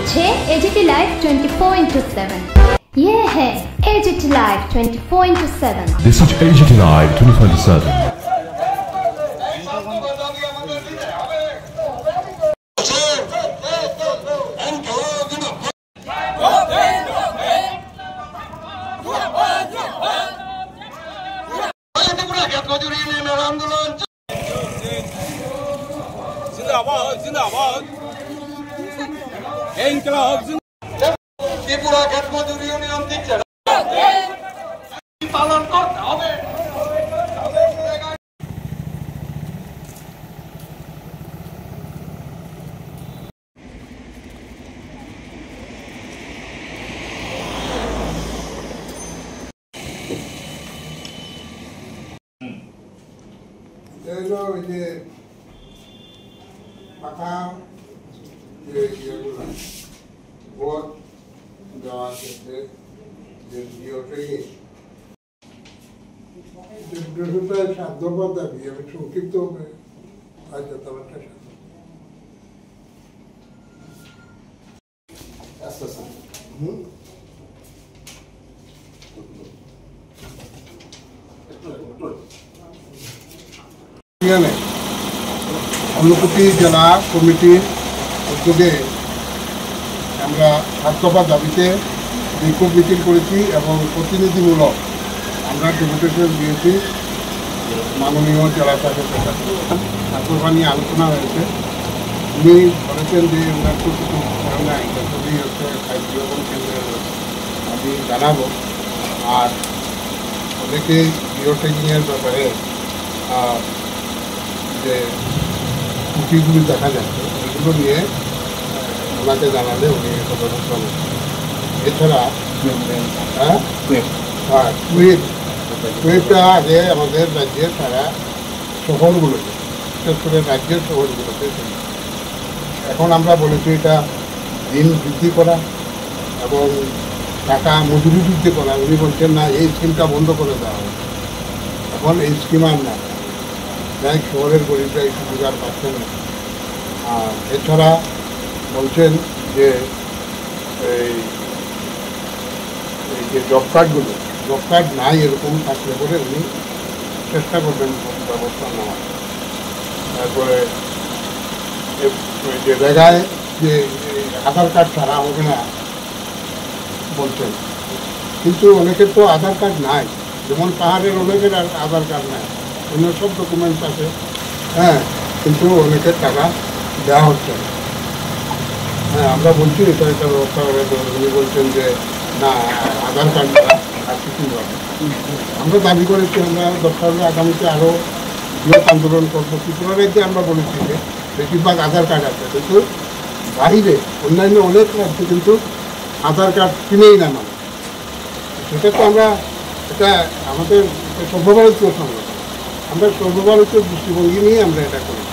করছে AGT live 24/7। ये है as it is live 24/7। This is AGT Live 24/7. Tripura ক্ষেত মজুর ইউনিয়ন দিচ্ছে পালন করতে হবে। পাকা যে ইয়েগুলো ভোট দেওয়া ক্ষেত্রে যে ট্রেনিং সাধ্যপদ দাবি আমি সংক্ষিপ্ত হয়তো তোমারটা ঊনকোটি জেলা কমিটির উদ্যোগে আমরা 7 দফা দাবিতে বিক্ষোভ মিছিল করেছি এবং প্রতিনিধিমূলক আমরা ডেপুটেশন দিয়েছি মাননীয় জেলা শাসকের কাছে। 7 দফা নিয়ে আলোচনা হয়েছে। উনি বলেছেন যে ওনার তো কিছু নাই, যতদিন হচ্ছে খাদ্যবন কেন্দ্রের আমি জানাবো। আর অনেকে জিও ট্রেকিংয়ের ব্যাপারে যে ত্রুটিগুলি দেখা যাচ্ছে এগুলো নিয়ে ওনাকে জানালে উনি তদন্ত করবেন। এছাড়া কুয়েটটা আগে আমাদের রাজ্যের সারা শহরগুলোতে, বিশেষ করে রাজ্যের শহরগুলোতে, এখন আমরা বলেছি এটা দিন বৃদ্ধি করা এবং টাকা মজুরি বৃদ্ধি করা। উনি বলছেন না, এই স্কিমটা বন্ধ করে দেওয়া হবে। এখন এই স্কিম আর না, যাই শহরের গরিবরা এই সুবিধার পাচ্ছেন না। আর এছাড়া বলছেন যে এই যে জব কার্ড নাই এরকম থাকলে পরে উনি চেষ্টা করবেন ব্যবস্থা নেওয়া। তারপরে যে জায়গায় যে আধার কার্ড ছাড়া হবে না বলছেন, কিন্তু অনেকের তো আধার কার্ড নাই, যেমন পাহাড়ের অনেকের আধার কার্ড নাই, অন্য সব ডকুমেন্টস আছে, কিন্তু অনেকের টাকা দেওয়া হচ্ছে না। আমরা বলছি এটা ব্যবস্থা করে। উনি বলছেন যে না, আধার কার্ড ছাড়া আর কিছু হবে। আমরা দাবি করেছি আমরা দরকার হলে আগামীতে আরও বৃহৎ আন্দোলন করবো। ত্রিপুরা রাজ্যে আমরা বলেছি যে বেশিরভাগ আধার কার্ড আছে, কিন্তু বাইরে অন্যান্য অনেক রাজ্যে কিন্তু আধার কার্ড কিনেই না মানুষ। সেটা তো আমরা এটা আমাদের সর্বভারতীয় সংগঠন, আমরা সর্বভারতীয় দৃষ্টিভঙ্গি নিয়ে আমরা এটা করি।